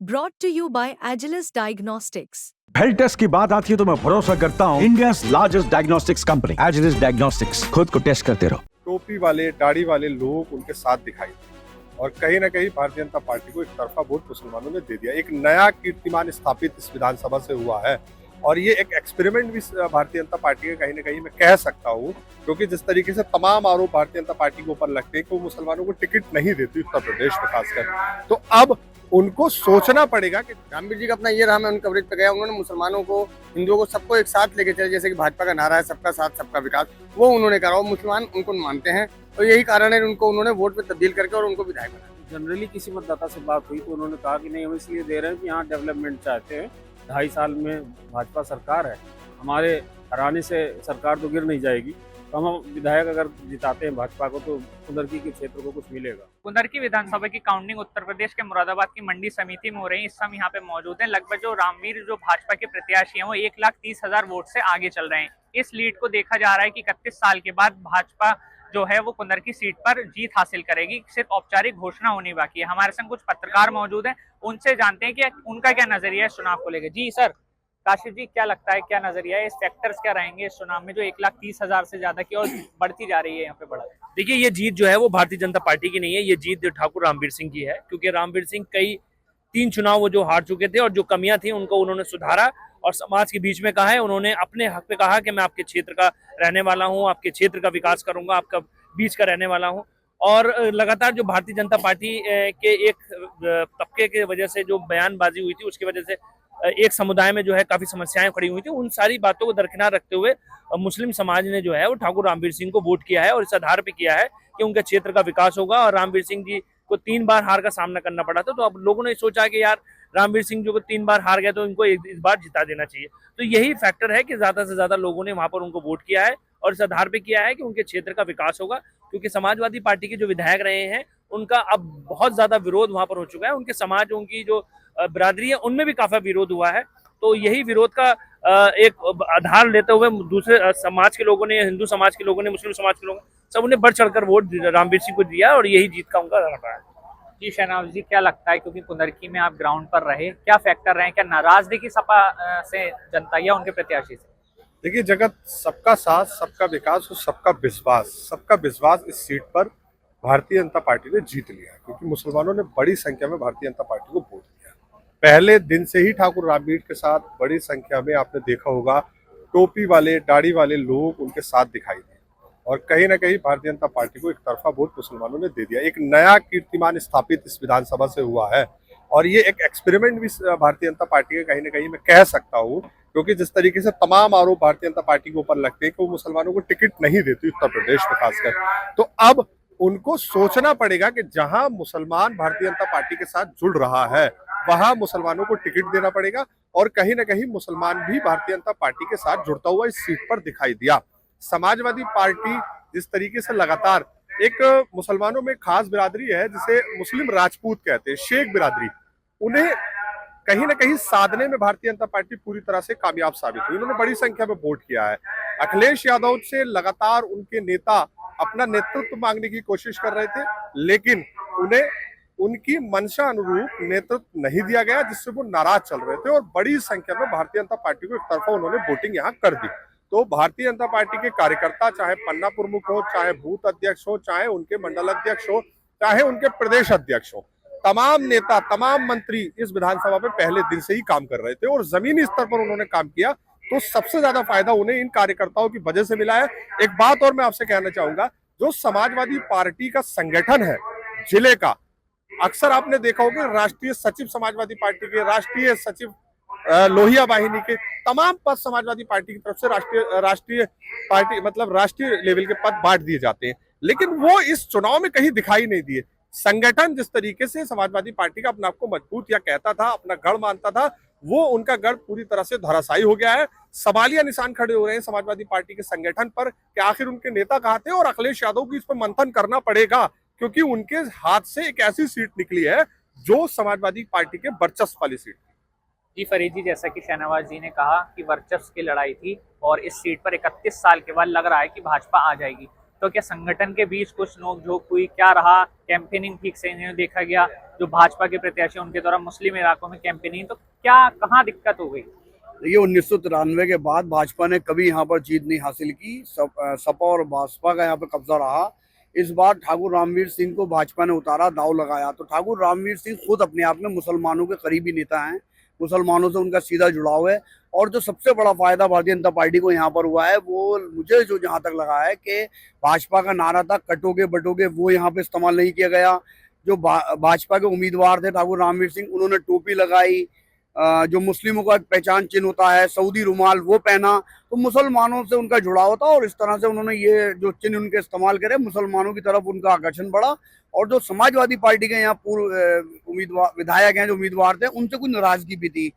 Brought to you by Agilus Diagnostics. Health test की बात आती है तो मैं भरोसा करता हूँ India's largest diagnostics company Agilus diagnostics. खुद को टेस्ट करते रहो। टोपी वाले दाढ़ी वाले लोग उनके साथ दिखाई दिए और कहीं ना कहीं भारतीय जनता पार्टी को एक तरफा वोट मुसलमानों ने दे दिया। एक नया कीर्तिमान स्थापित इस विधानसभा से हुआ है और ये एक एक्सपेरिमेंट भी भारतीय जनता पार्टी का कहीं ना कहीं मैं कह सकता हूँ, क्योंकि जिस तरीके से तमाम आरोप भारतीय जनता पार्टी के ऊपर लगते हैं कि वो मुसलमानों को टिकट नहीं देती उत्तर प्रदेश में खासकर, तो अब उनको सोचना पड़ेगा कि रामवीर जी का अपना ये रहा, मैं उन कवरेज पे गया, उन्होंने मुसलमानों को, हिंदुओं को, सबको एक साथ लेके चले, जैसे कि भाजपा का नारा है सबका साथ सबका विकास, वो उन्होंने करा और मुसलमान उनको मानते हैं और यही कारण है उनको उन्होंने वोट में तब्दील करके और उनको विधायक बनाया। जनरली किसी मतदाता से बात हुई तो उन्होंने कहा कि नहीं हम इसलिए दे रहे हैं कि यहाँ डेवलपमेंट चाहते हैं। 2.5 साल में भाजपा सरकार है, हमारे हराने से सरकार तो गिर नहीं जाएगी, तो हम विधायक अगर जिताते हैं भाजपा को तो कुंदरकी के क्षेत्र को कुछ मिलेगा। कुंदरकी विधानसभा की काउंटिंग उत्तर प्रदेश के मुरादाबाद की मंडी समिति में हो रही है। इस समय यहाँ पे मौजूद हैं लगभग जो रामवीर जो भाजपा के प्रत्याशी हैं वो 1,30,000 वोट से आगे चल रहे हैं। इस लीड को देखा जा रहा है कि 31 साल के बाद भाजपा जो है वो कुंदरकी सीट पर जीत हासिल करेगी। सिर्फ औपचारिक घोषणा होनी बाकी है। हमारे संग कुछ पत्रकार मौजूद हैं, उनसे जानते हैं कि उनका क्या नजरिया है चुनाव को लेकर। जी सर, काशिफ जी क्या लगता है, क्या नजरिया है, इस फैक्टर्स क्या रहेंगे इस चुनाव में जो 1,30,000 से ज्यादा की और बढ़ती जा रही है यहाँ पे बढ़ा? देखिए, ये जीत जो है वो भारतीय जनता पार्टी की नहीं है, ये जीत ठाकुर रामवीर सिंह की है, क्योंकि रामवीर सिंह कई 3 चुनाव वो जो हार चुके थे और जो कमियां थी उनको उन्होंने सुधारा और समाज के बीच में कहा है, उन्होंने अपने हक पे कहा कि मैं आपके क्षेत्र का रहने वाला हूँ, आपके क्षेत्र का विकास करूंगा, आपका बीच का रहने वाला हूँ। और लगातार जो भारतीय जनता पार्टी के एक तबके की वजह से जो बयानबाजी हुई थी उसकी वजह से एक समुदाय में जो है काफी समस्याएं खड़ी हुई थी, उन सारी बातों को दरकिनार रखते हुए मुस्लिम समाज ने जो है वो ठाकुर रामवीर सिंह को वोट किया है और इस आधार पे किया है कि उनके क्षेत्र का विकास होगा। और रामवीर सिंह जी को 3 बार हार का सामना करना पड़ा था, तो अब लोगों ने सोचा कि यार रामवीर सिंह जो को 3 बार हार गए तो इनको इस बार जिता देना चाहिए। तो यही फैक्टर है कि ज्यादा से ज्यादा लोगों ने वहां पर उनको वोट किया है और इस आधार पे किया है कि उनके क्षेत्र का विकास होगा, क्योंकि समाजवादी पार्टी के जो विधायक रहे हैं उनका अब बहुत ज्यादा विरोध वहां पर हो चुका है। उनके समाज, उनकी जो बिरादरी है उनमें भी काफी विरोध हुआ है। तो यही विरोध का एक आधार लेते हुए दूसरे समाज के लोगों ने, हिंदू समाज के लोगों ने, मुस्लिम समाज के लोगों ने, सब उन्हें बढ़ चढ़कर वोट रामवीर सिंह को दिया और यही जीत का उनका रहा है। जी शहनाज जी, क्या लगता है, क्योंकि कुंदरकी में आप ग्राउंड पर रहे, क्या फैक्टर रहे, क्या नाराजगी सपा से जनता या उनके प्रत्याशी से? देखिए, जगत सबका साथ सबका विकास और सबका विश्वास इस सीट पर भारतीय जनता पार्टी ने जीत लिया, क्योंकि मुसलमानों ने बड़ी संख्या में भारतीय जनता पार्टी को वोट दिया। पहले दिन से ही ठाकुर रामवीर के साथ बड़ी संख्या में आपने देखा होगा टोपी वाले दाढ़ी वाले लोग उनके साथ दिखाई दिए और कहीं ना कहीं भारतीय जनता पार्टी को एक तरफा वोट मुसलमानों ने दे दिया। एक नया कीर्तिमान स्थापित इस विधानसभा से हुआ है और ये एक एक्सपेरिमेंट भी भारतीय जनता पार्टी का कहीं ना कहीं मैं कह सकता हूँ, क्योंकि जिस तरीके से तमाम आरोप भारतीय जनता पार्टी के ऊपर लगते हैं कि वो मुसलमानों को टिकट नहीं देती उत्तर प्रदेश में खासकर, तो अब उनको सोचना पड़ेगा कि जहां मुसलमान भारतीय जनता पार्टी के साथ जुड़ रहा है वहां मुसलमानों को टिकट देना पड़ेगा और कहीं ना कहीं मुसलमान भी भारतीय जनता पार्टी के साथ जुड़ता हुआ इस सीट पर दिखाई दिया। समाजवादी पार्टी जिस तरीके से लगातार एक मुसलमानों में खास बिरादरी है जिसे मुस्लिम राजपूत कहते हैं, शेख बिरादरी, उन्हें कहीं ना कहीं साधने में भारतीय जनता पार्टी पूरी तरह से कामयाब साबित हुई। उन्होंने बड़ी संख्या में वोट किया है। अखिलेश यादव से लगातार उनके नेता अपना नेतृत्व मांगने की कोशिश कर रहे थे, लेकिन उन्हें उनकी मंशा अनुरूप नेतृत्व नहीं दिया गया, जिससे वो नाराज चल रहे थे और बड़ी संख्या में भारतीय जनता पार्टी को एक तरफा उन्होंने वोटिंग यहाँ कर दी। तो भारतीय जनता पार्टी के कार्यकर्ता, चाहे पन्ना प्रमुख हो, चाहे बूथ अध्यक्ष हो, चाहे उनके मंडल अध्यक्ष हो, चाहे उनके प्रदेश अध्यक्ष हो, तमाम नेता, तमाम मंत्री इस विधानसभा में पहले दिन से ही काम कर रहे थे और जमीनी स्तर पर उन्होंने काम किया। तो सबसे ज्यादा फायदा उन्हें इन कार्यकर्ताओं की वजह से मिला है। एक बात और मैं आपसे कहना चाहूंगा, जो समाजवादी पार्टी का संगठन है जिले का, अक्सर आपने देखा होगा राष्ट्रीय सचिव समाजवादी पार्टी के, राष्ट्रीय सचिव लोहिया वाहिनी के, तमाम पद समाजवादी पार्टी की तरफ से राष्ट्रीय पार्टी मतलब राष्ट्रीय लेवल के पद बांट दिए जाते हैं, लेकिन वो इस चुनाव में कहीं दिखाई नहीं दिए। संगठन जिस तरीके से समाजवादी पार्टी का अपने आप को मजबूत या कहता था, अपना गढ़ मानता था, वो उनका गढ़ पूरी तरह से धराशायी हो गया है। सवालिया निशान खड़े हो रहे हैं समाजवादी पार्टी के संगठन पर कि आखिर उनके नेता कहाँ थे, और अखिलेश यादव की इस पर मंथन करना पड़ेगा, क्योंकि उनके हाथ से एक ऐसी सीट निकली है जो समाजवादी पार्टी के वर्चस्व वाली सीट। जी फरीद जी, जैसा कि शहनवाज जी ने कहा कि वर्चस्व की लड़ाई थी और इस सीट पर 31 साल के बाद लग रहा है कि भाजपा आ जाएगी। तो क्या संगठन के बीच कुछ नोकझोंक हुई, क्या रहा, कैंपेनिंग ठीक से नहीं देखा गया, जो भाजपा के प्रत्याशी उनके द्वारा मुस्लिम इलाकों में कैंपेनिंग, तो क्या कहाँ दिक्कत हो गई? देखिए 1993 के बाद भाजपा ने कभी यहाँ पर जीत नहीं हासिल की। सपा और भाजपा का यहाँ पर कब्जा रहा। इस बार ठाकुर रामवीर सिंह को भाजपा ने उतारा, दाव लगाया। तो ठाकुर रामवीर सिंह खुद अपने आप में मुसलमानों के करीबी नेता हैं, मुसलमानों से उनका सीधा जुड़ाव है। और जो सबसे बड़ा फायदा भारतीय जनता पार्टी को यहाँ पर हुआ है, वो मुझे जो जहाँ तक लगा है कि भाजपा का नारा था कटोगे बटोगे, वो यहाँ पे इस्तेमाल नहीं किया गया। जो भाजपा के उम्मीदवार थे ठाकुर रामवीर सिंह, उन्होंने टोपी लगाई, जो मुस्लिमों का पहचान चिन्ह होता है सऊदी रुमाल, वो पहना। तो मुसलमानों से उनका जुड़ाव था और इस तरह से उन्होंने ये जो चिन्ह उनके इस्तेमाल करे, मुसलमानों की तरफ उनका आकर्षण बढ़ा। और जो समाजवादी पार्टी के यहाँ पूर्व उम्मीदवार विधायक हैं, जो उम्मीदवार थे, उनसे कुछ नाराजगी भी थी।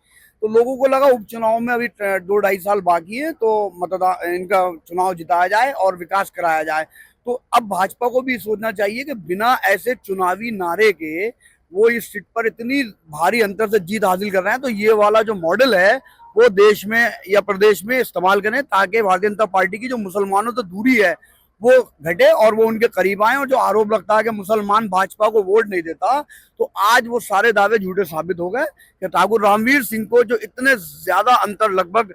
तो लोगों को लगा उपचुनाव में अभी 2-2.5 साल बाकी है, तो मतदान इनका चुनाव जिताया जाए और विकास कराया जाए। तो अब भाजपा को भी सोचना चाहिए कि बिना ऐसे चुनावी नारे के वो इस सीट पर इतनी भारी अंतर से जीत हासिल कर रहे हैं, तो ये वाला जो मॉडल है वो देश में या प्रदेश में इस्तेमाल करें, ताकि भारतीय जनता पार्टी की जो मुसलमानों से दूरी है वो घटे और वो उनके करीब आए। और जो आरोप लगता है कि मुसलमान भाजपा को वोट नहीं देता, तो आज वो सारे दावे झूठे साबित हो गए कि ठाकुर रामवीर सिंह को जो इतने ज्यादा अंतर, लगभग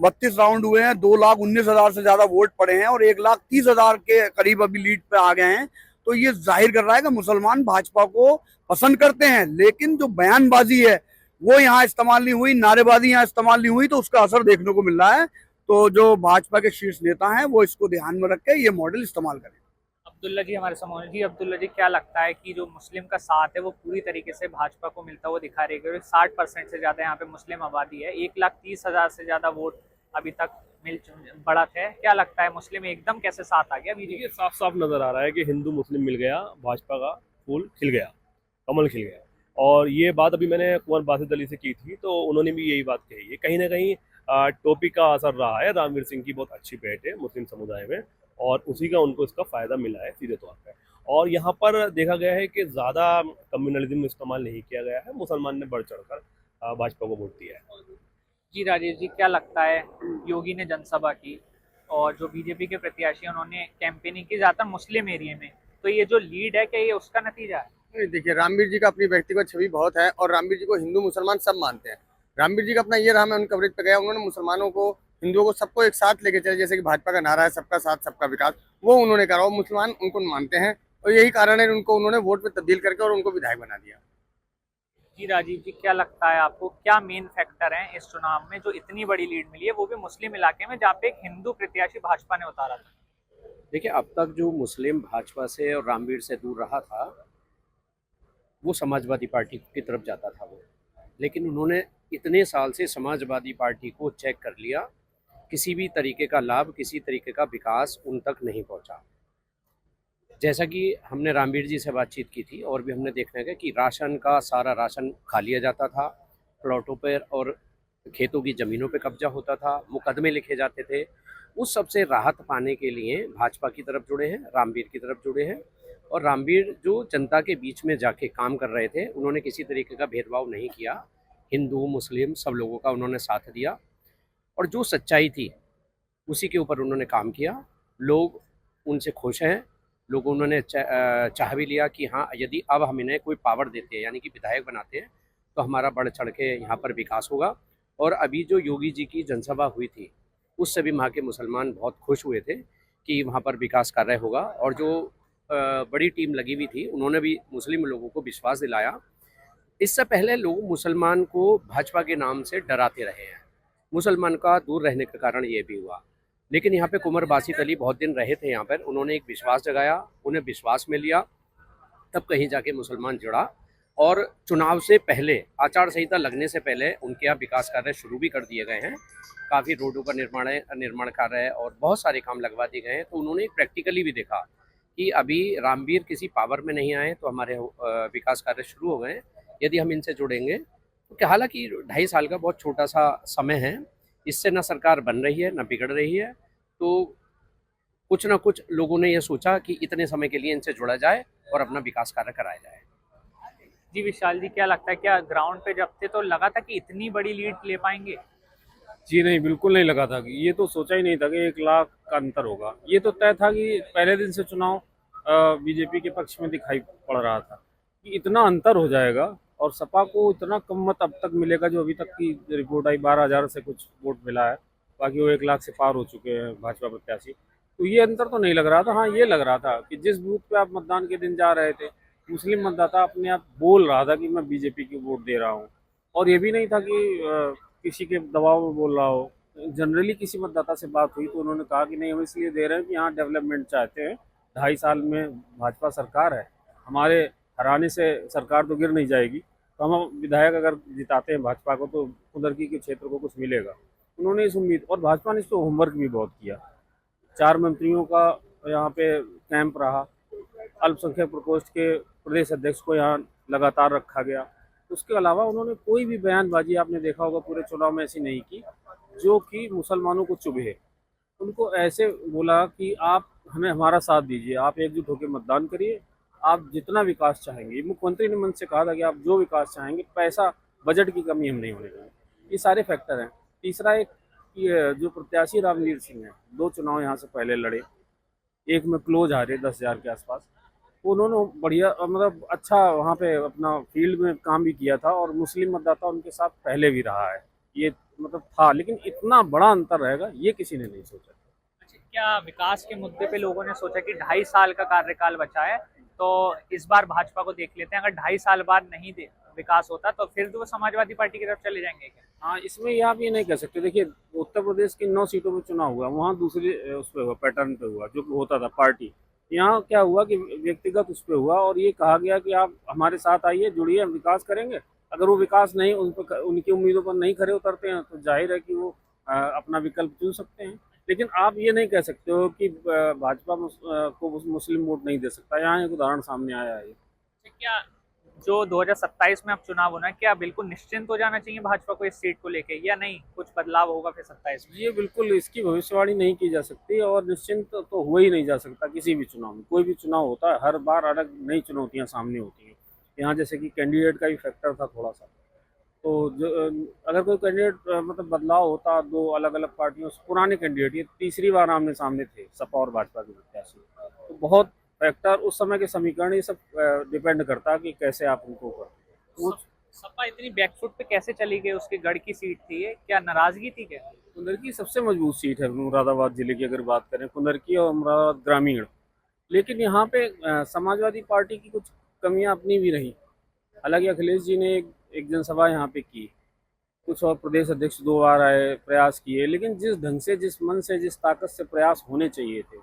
32 राउंड हुए हैं, 2,19,000 से ज्यादा वोट पड़े हैं और 1,30,000 के करीब अभी लीड पे आ गए हैं। तो ये जाहिर कर रहा है कि मुसलमान भाजपा को पसंद करते हैं। लेकिन जो बयानबाजी है वो यहाँ इस्तेमाल नहीं हुई, नारेबाजी यहाँ इस्तेमाल नहीं हुई, तो उसका असर देखने को मिल रहा है। तो जो भाजपा के शीर्ष नेता हैं वो इसको ध्यान में रख के ये मॉडल इस्तेमाल करें। अब्दुल्ला जी हमारे समूह जी, अब्दुल्ला जी क्या लगता है कि जो मुस्लिम का साथ है वो पूरी तरीके से भाजपा को मिलता हुआ दिखा रही है? 60% से ज्यादा यहाँ पे मुस्लिम आबादी है, 1,30,000 से ज्यादा वोट अभी तक मिल बढ़त है। क्या लगता है मुस्लिम एकदम कैसे साथ आ गया बीजेपी? ये साफ साफ नजर आ रहा है कि हिंदू मुस्लिम मिल गया, भाजपा का फूल खिल गया, कमल खिल गया। और ये बात अभी मैंने कुंवर बासित अली से की थी, तो उन्होंने भी यही बात कही है। कहीं ना कहीं टोपी का असर रहा है। रामवीर सिंह की बहुत अच्छी बैठ है मुस्लिम समुदाय में और उसी का उनको इसका फायदा मिला है सीधे तौर पर। और यहाँ पर देखा गया है कि ज़्यादा कम्युनलिज्म इस्तेमाल नहीं किया गया है, मुसलमान ने बढ़ चढ़कर भाजपा को वोट दिया है। जी राजेश जी, क्या लगता है, योगी ने जनसभा की और जो बीजेपी के प्रत्याशी उन्होंने कैंपेनिंग की ज्यादातर मुस्लिम एरिया में, तो ये जो लीड है क्या ये उसका नतीजा है? देखिए, रामवीर जी का अपनी व्यक्तिगत छवि बहुत है और रामवीर जी को हिंदू मुसलमान सब मानते हैं। रामवीर जी का अपना ये रहा, मैं उन कवरेज पे गया, उन्होंने मुसलमानों को, हिंदुओं को, सबको एक साथ लेके चले। जैसे कि भाजपा का नारा है सबका साथ सबका विकास, वो उन्होंने करा और मुसलमान उनको मानते हैं और यही कारण है उनको उन्होंने वोट में तब्दील करके और उनको विधायक बना दिया। जी राजीव जी, क्या लगता है आपको, क्या मेन फैक्टर है इस चुनाव में जो इतनी बड़ी लीड मिली है, वो भी मुस्लिम इलाके में जहाँ पे एक हिंदू प्रत्याशी भाजपा ने उतारा था? देखिए, अब तक जो मुस्लिम भाजपा से और रामवीर से दूर रहा था वो समाजवादी पार्टी की तरफ जाता था वो, लेकिन उन्होंने इतने साल से समाजवादी पार्टी को चेक कर लिया, किसी भी तरीके का लाभ, किसी तरीके का विकास उन तक नहीं पहुंचा। जैसा कि हमने रामवीर जी से बातचीत की थी और भी हमने देखा है कि राशन का सारा राशन खा लिया जाता था, प्लॉटों पर और खेतों की ज़मीनों पे कब्जा होता था, मुकदमे लिखे जाते थे। उस सब से राहत पाने के लिए भाजपा की तरफ जुड़े हैं, रामवीर की तरफ जुड़े हैं। और रामवीर जो जनता के बीच में जाके काम कर रहे थे, उन्होंने किसी तरीके का भेदभाव नहीं किया, हिंदू मुस्लिम सब लोगों का उन्होंने साथ दिया और जो सच्चाई थी उसी के ऊपर उन्होंने काम किया। लोग उनसे खुश हैं, लोगों उन्होंने चाह भी लिया कि हाँ, यदि अब हम इन्हें कोई पावर देते हैं, यानी कि विधायक बनाते हैं, तो हमारा बढ़ चढ़ के यहाँ पर विकास होगा। और अभी जो योगी जी की जनसभा हुई थी, उससे भी वहाँ के मुसलमान बहुत खुश हुए थे कि वहाँ पर विकास कार्य होगा। और जो बड़ी टीम लगी हुई थी, उन्होंने भी मुस्लिम लोगों को विश्वास दिलाया। इससे पहले लोग मुसलमान को भाजपा के नाम से डराते रहे हैं, मुसलमान का दूर रहने का कारण ये भी हुआ। लेकिन यहाँ पे कुंवर बासित अली बहुत दिन रहे थे यहाँ पर, उन्होंने एक विश्वास जगाया, उन्हें विश्वास में लिया, तब कहीं जाके मुसलमान जुड़ा। और चुनाव से पहले, आचार संहिता लगने से पहले उनके यहाँ विकास कार्य शुरू भी कर दिए गए हैं, काफ़ी रोडों का निर्माण कार्य है और बहुत सारे काम लगवा दिए गए हैं। तो उन्होंने प्रैक्टिकली भी देखा कि अभी रामवीर किसी पावर में नहीं आए तो हमारे विकास कार्य शुरू हो गए, यदि हम इनसे जुड़ेंगे तो हालांकि 2.5 साल का बहुत छोटा सा समय है, इससे ना सरकार बन रही है ना बिगड़ रही है। तो कुछ ना कुछ लोगों ने यह सोचा कि इतने समय के लिए इनसे जुड़ा जाए और अपना विकास कार्य कराया जाए। जी विशाल जी, क्या लगता है, क्या ग्राउंड पे जब थे तो लगा था कि इतनी बड़ी लीड ले पाएंगे? जी नहीं, बिल्कुल नहीं लगा था कि ये तो सोचा ही नहीं था कि 1 लाख का अंतर होगा। ये तो तय था कि पहले दिन से चुनाव बीजेपी के पक्ष में दिखाई पड़ रहा था कि इतना अंतर हो जाएगा और सपा को इतना कम मत अब तक मिलेगा। जो अभी तक की रिपोर्ट आई 12,000 से कुछ वोट मिला है, बाकी वो 1 लाख से पार हो चुके हैं भाजपा प्रत्याशी। तो ये अंतर तो नहीं लग रहा था। हाँ, ये लग रहा था कि जिस बूथ पे आप मतदान के दिन जा रहे थे, मुस्लिम मतदाता अपने आप बोल रहा था कि मैं बीजेपी की वोट दे रहा हूँ। और ये भी नहीं था कि किसी के दबाव में बोल रहा हो। जनरली किसी मतदाता से बात हुई तो उन्होंने कहा कि नहीं, हम इसलिए दे रहे हैं कि यहाँ डेवलपमेंट चाहते हैं। 2.5 साल में भाजपा सरकार है, हमारे हराने से सरकार तो गिर नहीं जाएगी, तो हम विधायक अगर जिताते हैं भाजपा को तो कुंदरकी के क्षेत्र को कुछ मिलेगा। उन्होंने इस उम्मीद, और भाजपा ने इस पर होमवर्क भी बहुत किया। 4 मंत्रियों का यहाँ पे कैंप रहा, अल्पसंख्यक प्रकोष्ठ के प्रदेश अध्यक्ष को यहाँ लगातार रखा गया। उसके अलावा उन्होंने कोई भी बयानबाजी, आपने देखा होगा पूरे चुनाव में, ऐसी नहीं की जो कि मुसलमानों को चुभे। उनको ऐसे बोला कि आप हमें हमारा साथ दीजिए, आप एकजुट होकर मतदान करिए, आप जितना विकास चाहेंगे। मुख्यमंत्री ने मन से कहा था कि आप जो विकास चाहेंगे, पैसा, बजट की कमी हम नहीं होने देंगे। ये सारे फैक्टर हैं। तीसरा, एक ये जो प्रत्याशी रामवीर सिंह हैं, 2 चुनाव यहाँ से पहले लड़े, एक में क्लोज हारे 10,000 के आसपास। उन्होंने बढ़िया, मतलब अच्छा वहाँ पे अपना फील्ड में काम भी किया था और मुस्लिम मतदाता उनके साथ पहले भी रहा है। ये मतलब था, लेकिन इतना बड़ा अंतर रहेगा ये किसी ने नहीं सोचा। अच्छा, क्या विकास के मुद्दे पे लोगों ने सोचा कि 2.5 साल का कार्यकाल बचा है तो इस बार भाजपा को देख लेते हैं, अगर 2.5 साल बाद नहीं विकास होता तो फिर तो वो समाजवादी पार्टी की तरफ चले जाएंगे क्या? हाँ, इसमें ये आप ये नहीं कह सकते। देखिए, उत्तर प्रदेश की 9 सीटों में चुनाव हुआ, वहाँ दूसरे उस पर हुआ, पैटर्न पे हुआ, जो कि होता था पार्टी। यहाँ क्या हुआ कि व्यक्तिगत उस पर हुआ और ये कहा गया कि आप हमारे साथ आइए, जुड़िए, हम विकास करेंगे। अगर वो विकास नहीं, उन पर, उनकी उम्मीदों पर नहीं खरे उतरते हैं तो जाहिर है कि वो अपना विकल्प चुन सकते हैं। लेकिन आप ये नहीं कह सकते हो कि भाजपा को मुस्लिम वोट नहीं दे सकता। यहाँ एक उदाहरण सामने आया है। क्या जो 2027 में अब चुनाव होना है, क्या बिल्कुल निश्चिंत हो जाना चाहिए भाजपा को इस सीट को लेके, या नहीं कुछ बदलाव होगा फिर 27 में? ये बिल्कुल, इसकी भविष्यवाणी नहीं की जा सकती और निश्चिंत तो हुआ ही नहीं जा सकता किसी भी चुनाव में। कोई भी चुनाव होता है, हर बार अलग नई चुनौतियां सामने होती हैं। यहाँ जैसे कि कैंडिडेट का भी फैक्टर था थोड़ा सा, तो जो अगर कोई कैंडिडेट मतलब बदलाव होता, 2 अलग अलग पार्टियों से पुराने कैंडिडेट, ये तीसरी बार आमने सामने थे सपा और भाजपा के प्रत्याशी, तो बहुत फैक्टर, उस समय के समीकरण, ये सब डिपेंड करता है कि कैसे आप उनको कर। सपा इतनी बैकफुट पे कैसे चली गई? उसके गढ़ की सीट थी ये, क्या नाराजगी थी क्या? कुंदरकी सबसे मजबूत सीट है मुरादाबाद जिले की, अगर बात करें कुंदरकी और मुरादाबाद ग्रामीण। लेकिन यहाँ पे समाजवादी पार्टी की कुछ कमियां अपनी भी रही। हालांकि अखिलेश जी ने एक जनसभा यहाँ पे की, कुछ और प्रदेश अध्यक्ष 2 बार आए, प्रयास किए, लेकिन जिस ढंग से, जिस मन से, जिस ताकत से प्रयास होने चाहिए थे।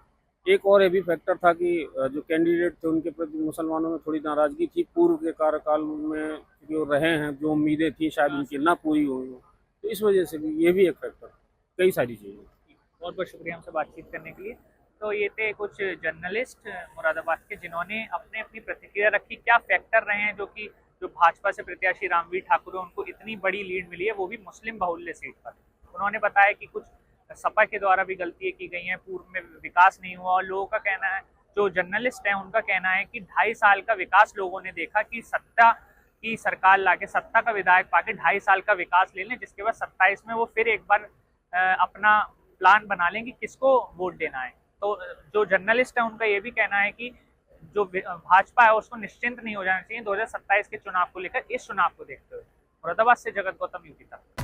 एक और ये भी फैक्टर था कि जो कैंडिडेट थे उनके प्रति मुसलमानों में थोड़ी नाराजगी थी। पूर्व के कार्यकाल में जो रहे हैं, जो उम्मीदें थी शायद उनकी ना पूरी हुई हो, तो इस वजह से भी ये भी एक फैक्टर, कई सारी चीज़ें। बहुत बहुत शुक्रिया हमसे बातचीत करने के लिए। तो ये थे कुछ जर्नलिस्ट मुरादाबाद के, जिन्होंने अपने अपनी प्रतिक्रिया रखी। क्या फैक्टर रहे हैं जो भाजपा से प्रत्याशी रामवीर ठाकुर है, उनको इतनी बड़ी लीड मिली है, वो भी मुस्लिम बाहुल्य सीट पर। उन्होंने बताया कि कुछ सपा के द्वारा भी गलतियां की गई हैं, पूर्व में विकास नहीं हुआ, और लोगों का कहना है, जो जर्नलिस्ट हैं उनका कहना है कि 2.5 साल का विकास लोगों ने देखा कि सत्ता की सरकार लाके, सत्ता का विधायक पाके 2.5 साल का विकास ले लें, जिसके बाद 27 में वो फिर एक बार अपना प्लान बना लें कि किसको वोट देना है। तो जो जर्नलिस्ट है उनका ये भी कहना है कि जो भाजपा है उसको निश्चिंत नहीं हो जाना चाहिए 2027 के चुनाव को लेकर, इस चुनाव को देखते हुए। मुरादाबाद से जगत गौतम, यूपी तक।